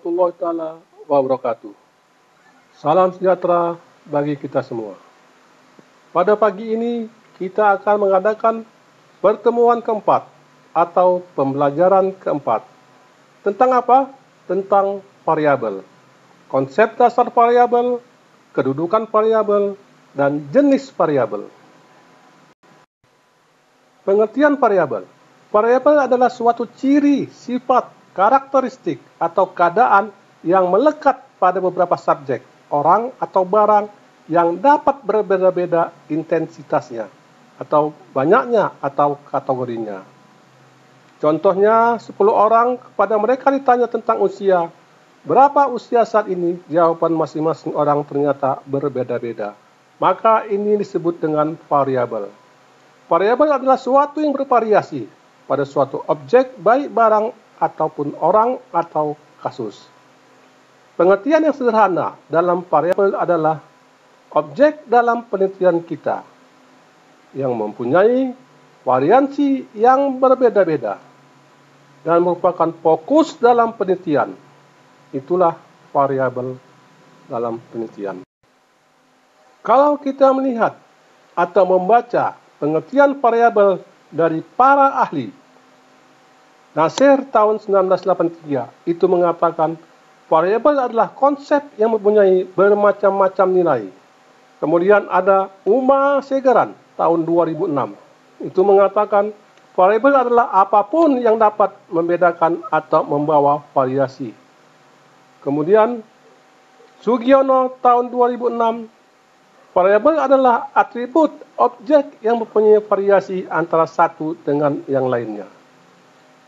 warahmatullahi taala wabarakatuh. Salam sejahtera bagi kita semua. Pada pagi ini kita akan mengadakan pertemuan keempat atau pembelajaran keempat. Tentang apa? Tentang variabel. Konsep dasar variabel, kedudukan variabel, dan jenis variabel. Pengertian variabel. Variabel adalah suatu ciri, sifat, karakteristik, atau keadaan yang melekat pada beberapa subjek, orang, atau barang yang dapat berbeda-beda intensitasnya, atau banyaknya, atau kategorinya. Contohnya, 10 orang kepada mereka ditanya tentang usia. Berapa usia saat ini? Jawaban masing-masing orang ternyata berbeda-beda. Maka ini disebut dengan variabel. Variabel adalah suatu yang bervariasi pada suatu objek, baik barang ataupun orang atau kasus. Pengertian yang sederhana dalam variabel adalah objek dalam penelitian kita yang mempunyai variansi yang berbeda-beda dan merupakan fokus dalam penelitian. Itulah variabel dalam penelitian. Kalau kita melihat atau membaca pengertian variabel dari para ahli, Nasir tahun 1983 itu mengatakan variabel adalah konsep yang mempunyai bermacam-macam nilai. Kemudian ada Uma Segaran tahun 2006 itu mengatakan variabel adalah apapun yang dapat membedakan atau membawa variasi. Kemudian Sugiono tahun 2006, variabel adalah atribut objek yang mempunyai variasi antara satu dengan yang lainnya.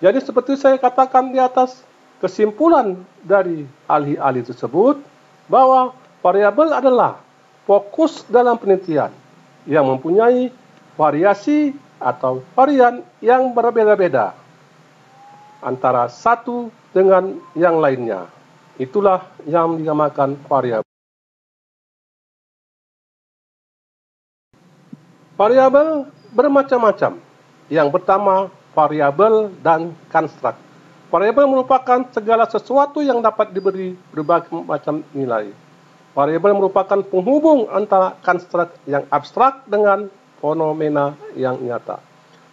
Jadi seperti saya katakan di atas, kesimpulan dari ahli-ahli tersebut bahwa variabel adalah fokus dalam penelitian yang mempunyai variasi atau varian yang berbeda-beda antara satu dengan yang lainnya. Itulah yang dinamakan variabel. Variabel bermacam-macam. Yang pertama, variabel dan konstruk. Variabel merupakan segala sesuatu yang dapat diberi berbagai macam nilai. Variabel merupakan penghubung antara konstruk yang abstrak dengan fenomena yang nyata.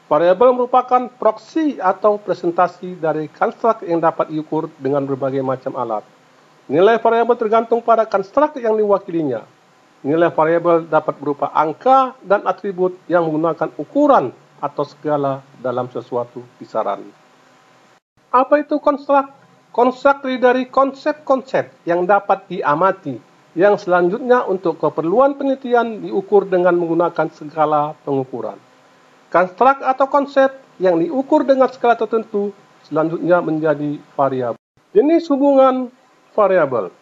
Variabel merupakan proksi atau presentasi dari konstruk yang dapat diukur dengan berbagai macam alat. Nilai variabel tergantung pada konstruk yang diwakilinya. Nilai variabel dapat berupa angka dan atribut yang menggunakan ukuran atau skala dalam sesuatu kisaran. Apa itu konstruk? Konstruk terdiri dari konsep-konsep yang dapat diamati, yang selanjutnya untuk keperluan penelitian diukur dengan menggunakan skala pengukuran. Konstruk atau konsep yang diukur dengan skala tertentu selanjutnya menjadi variabel. Jenis hubungan variabel.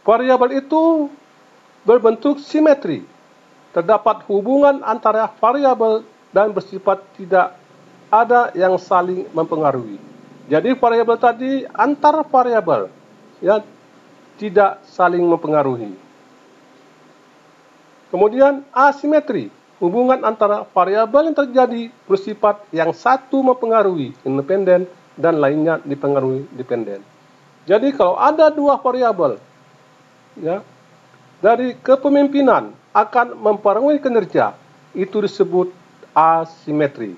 Variabel itu berbentuk simetri. Terdapat hubungan antara variabel dan bersifat tidak ada yang saling mempengaruhi. Jadi variabel tadi antar variabel ya tidak saling mempengaruhi. Kemudian asimetri, hubungan antara variabel yang terjadi bersifat yang satu mempengaruhi independen dan lainnya dipengaruhi dependen. Jadi kalau ada dua variabel ya dari kepemimpinan akan mempengaruhi kinerja, itu disebut asimetri.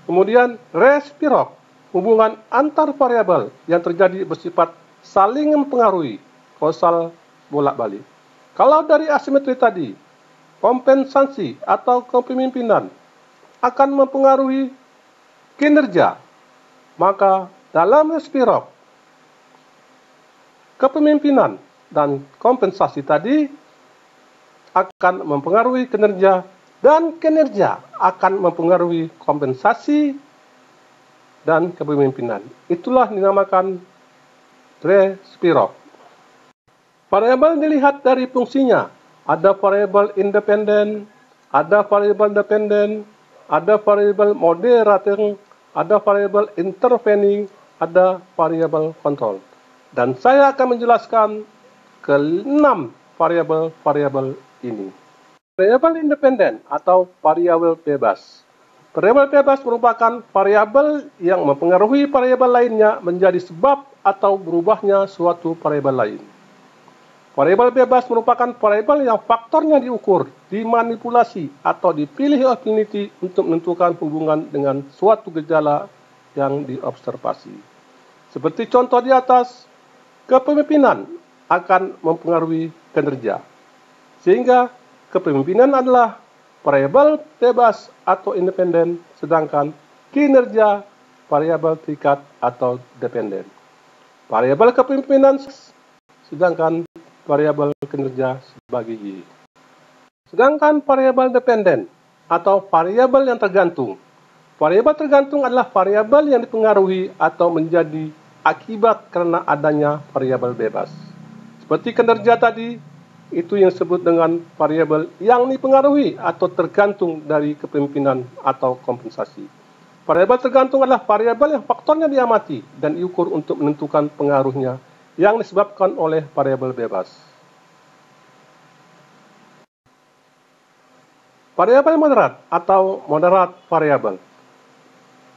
Kemudian resipro, hubungan antar variabel yang terjadi bersifat saling mempengaruhi, kausal bolak-balik. Kalau dari asimetri tadi, kompensasi atau kepemimpinan akan mempengaruhi kinerja, maka dalam resipro, kepemimpinan dan kompensasi tadi akan mempengaruhi kinerja dan kinerja akan mempengaruhi kompensasi dan kepemimpinan. Itulah dinamakan resipro. Variabel dilihat dari fungsinya. Ada variabel independen, ada variabel dependen, ada variabel moderating, ada variabel intervening, ada variabel kontrol. Dan saya akan menjelaskan ke-6 variabel-variabel ini. Variabel independen atau variabel bebas. Variabel bebas merupakan variabel yang mempengaruhi variabel lainnya menjadi sebab atau berubahnya suatu variabel lain. Variabel bebas merupakan variabel yang faktornya diukur, dimanipulasi, atau dipilih oleh peneliti untuk menentukan hubungan dengan suatu gejala yang diobservasi. Seperti contoh di atas, kepemimpinan akan mempengaruhi kinerja. Sehingga kepemimpinan adalah variabel bebas atau independen, sedangkan kinerja variabel terikat atau dependen. Variabel kepemimpinan sedangkan variabel kinerja sebagai Y. Sedangkan variabel dependen atau variabel yang tergantung. Variabel tergantung adalah variabel yang dipengaruhi atau menjadi akibat karena adanya variabel bebas. Seperti kinerja tadi, itu yang disebut dengan variabel yang dipengaruhi atau tergantung dari kepemimpinan atau kompensasi. Variabel tergantung adalah variabel yang faktornya diamati dan diukur untuk menentukan pengaruhnya yang disebabkan oleh variabel bebas. Variabel moderat atau moderat variabel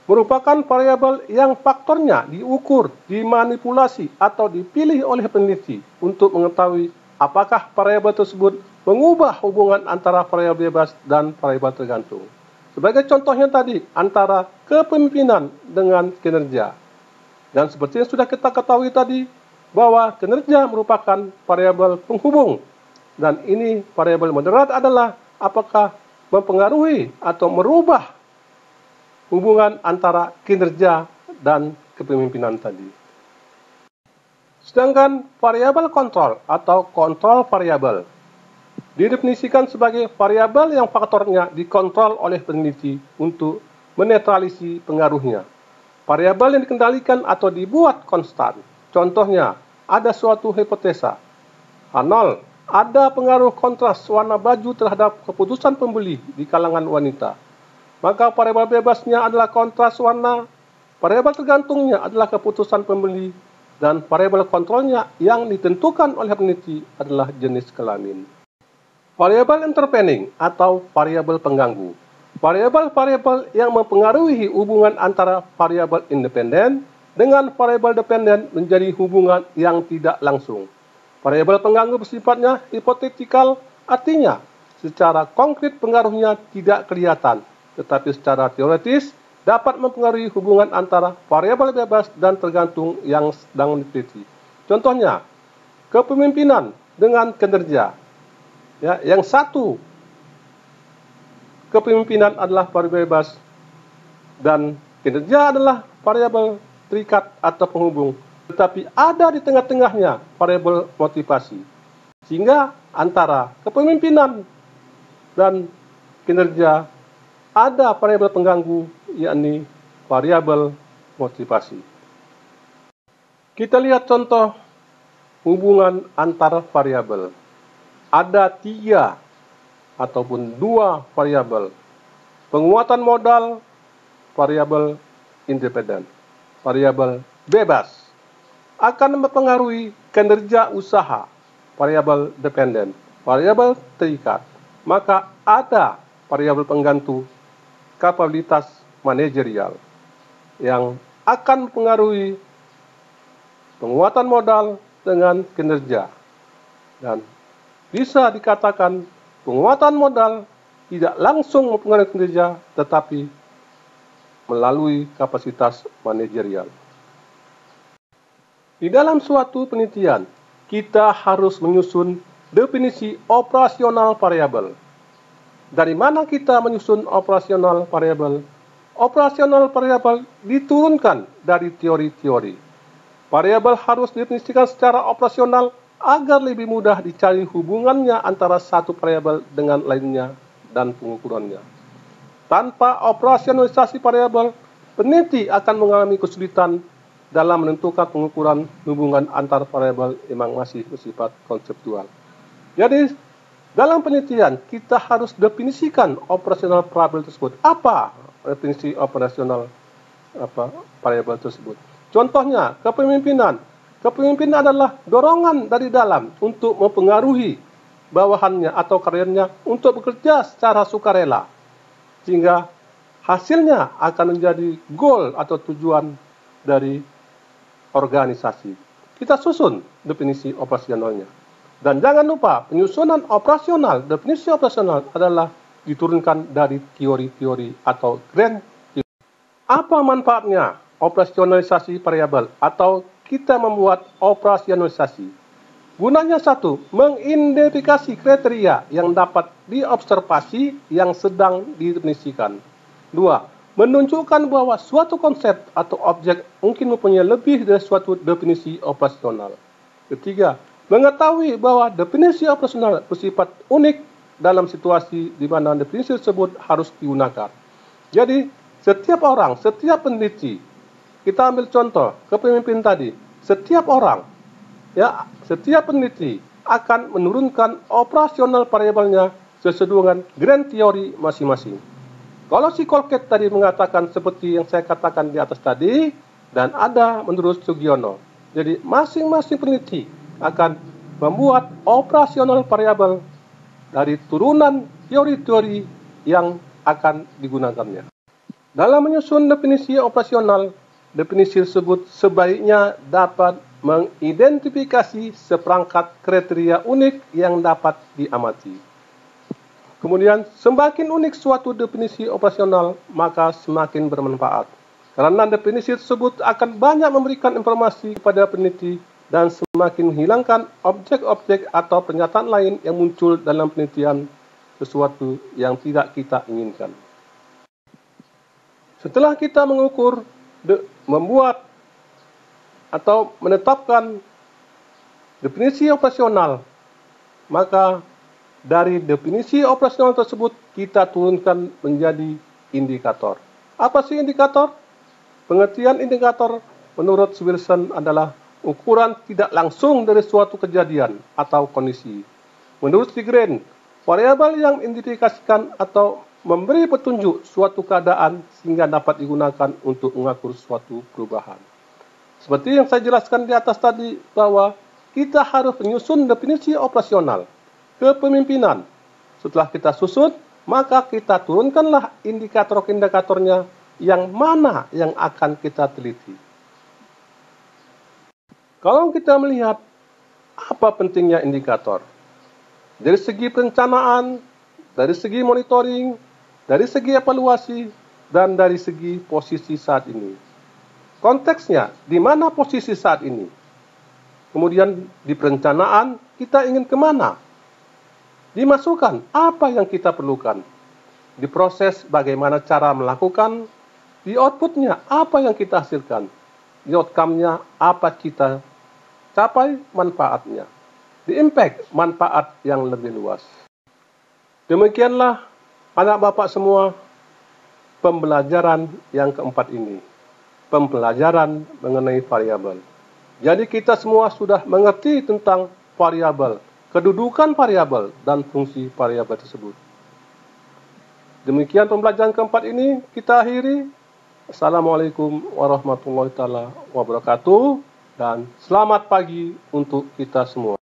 merupakan variabel yang faktornya diukur, dimanipulasi, atau dipilih oleh peneliti untuk mengetahui apakah variabel tersebut mengubah hubungan antara variabel bebas dan variabel tergantung. Sebagai contohnya tadi, antara kepemimpinan dengan kinerja. Dan seperti yang sudah kita ketahui tadi, bahwa kinerja merupakan variabel penghubung. Dan ini variabel moderat adalah apakah mempengaruhi atau merubah hubungan antara kinerja dan kepemimpinan tadi. Sedangkan variabel kontrol atau kontrol variabel didefinisikan sebagai variabel yang faktornya dikontrol oleh peneliti untuk menetralisi pengaruhnya. Variabel yang dikendalikan atau dibuat konstan. Contohnya, ada suatu hipotesa. H0, ada pengaruh kontras warna baju terhadap keputusan pembeli di kalangan wanita. Maka variabel bebasnya adalah kontras warna, variabel tergantungnya adalah keputusan pembeli, dan variabel kontrolnya yang ditentukan oleh peneliti adalah jenis kelamin. Variabel intervening atau variabel pengganggu. Variabel-variabel yang mempengaruhi hubungan antara variabel independen dengan variabel dependen menjadi hubungan yang tidak langsung. Variabel pengganggu bersifatnya hipotetikal, artinya secara konkret pengaruhnya tidak kelihatan, tetapi secara teoritis dapat mempengaruhi hubungan antara variabel bebas dan tergantung yang sedang diteliti. Contohnya, kepemimpinan dengan kinerja. Ya, yang satu kepemimpinan adalah variabel bebas dan kinerja adalah variabel terikat atau penghubung, tetapi ada di tengah-tengahnya variabel motivasi. Sehingga antara kepemimpinan dan kinerja ada variabel pengganggu, yakni variabel motivasi. Kita lihat contoh hubungan antar variabel. Ada 3 ataupun 2 variabel. Penguatan modal, variabel independen. Variabel bebas akan mempengaruhi kinerja usaha, variabel dependen, variabel terikat. Maka ada variabel pengganti, kapabilitas manajerial yang akan mempengaruhi penguatan modal dengan kinerja. Dan bisa dikatakan penguatan modal tidak langsung mempengaruhi kinerja, tetapi melalui kapasitas manajerial. Di dalam suatu penelitian, kita harus menyusun definisi operasional variabel. Dari mana kita menyusun operasional variabel? Operasional variabel diturunkan dari teori-teori. Variabel harus didefinisikan secara operasional agar lebih mudah dicari hubungannya antara satu variabel dengan lainnya dan pengukurannya. Tanpa operasionalisasi variabel, peneliti akan mengalami kesulitan dalam menentukan pengukuran hubungan antar variabel yang masih bersifat konseptual. Jadi, dalam penelitian kita harus definisikan operasional variabel tersebut. Apa definisi operasional variabel tersebut? Contohnya, kepemimpinan. Kepemimpinan adalah dorongan dari dalam untuk mempengaruhi bawahannya atau karyanya untuk bekerja secara sukarela, sehingga hasilnya akan menjadi goal atau tujuan dari organisasi. Kita susun definisi operasionalnya. Dan jangan lupa, penyusunan operasional, definisi operasional adalah diturunkan dari teori-teori atau grand theory. Apa manfaatnya operasionalisasi variabel atau kita membuat operasionalisasi? Gunanya satu, mengidentifikasi kriteria yang dapat diobservasi yang sedang didefinisikan. Dua, menunjukkan bahwa suatu konsep atau objek mungkin mempunyai lebih dari suatu definisi operasional. Ketiga, mengetahui bahwa definisi operasional bersifat unik dalam situasi di mana definisi tersebut harus digunakan. Jadi, setiap orang, setiap peneliti, kita ambil contoh kepemimpinan tadi, setiap peneliti akan menurunkan operasional variabelnya sesuai dengan grand theory masing-masing. Kalau si Colquitt tadi mengatakan seperti yang saya katakan di atas tadi, dan ada menurut Sugiono. Jadi masing-masing peneliti akan membuat operasional variabel dari turunan teori-teori yang akan digunakannya. Dalam menyusun definisi operasional, definisi tersebut sebaiknya dapat mengidentifikasi seperangkat kriteria unik yang dapat diamati. Kemudian, semakin unik suatu definisi operasional, maka semakin bermanfaat. Karena definisi tersebut akan banyak memberikan informasi kepada peneliti dan semakin menghilangkan objek-objek atau pernyataan lain yang muncul dalam penelitian sesuatu yang tidak kita inginkan. Setelah kita mengukur, membuat atau menetapkan definisi operasional, maka dari definisi operasional tersebut kita turunkan menjadi indikator. Apa sih indikator? Pengertian indikator menurut Wilson adalah ukuran tidak langsung dari suatu kejadian atau kondisi. Menurut Sigren, variabel yang mengindikasikan atau memberi petunjuk suatu keadaan sehingga dapat digunakan untuk mengukur suatu perubahan. Seperti yang saya jelaskan di atas tadi, bahwa kita harus menyusun definisi operasional kepemimpinan. Setelah kita susun, maka kita turunkanlah indikator-indikatornya yang mana yang akan kita teliti. Kalau kita melihat apa pentingnya indikator, dari segi perencanaan, dari segi monitoring, dari segi evaluasi, dan dari segi posisi saat ini. Konteksnya, di mana posisi saat ini? Kemudian di perencanaan, kita ingin kemana? Dimasukkan, apa yang kita perlukan? Di proses, bagaimana cara melakukan? Di outputnya, apa yang kita hasilkan? Di outcome-nya, apa kita capai manfaatnya? Di impact, manfaat yang lebih luas. Demikianlah, anak bapak semua, pembelajaran yang keempat ini. Pembelajaran mengenai variabel. Jadi kita semua sudah mengerti tentang variabel, kedudukan variabel dan fungsi variabel tersebut. Demikian pembelajaran keempat ini kita akhiri. Assalamualaikum warahmatullahi wabarakatuh dan selamat pagi untuk kita semua.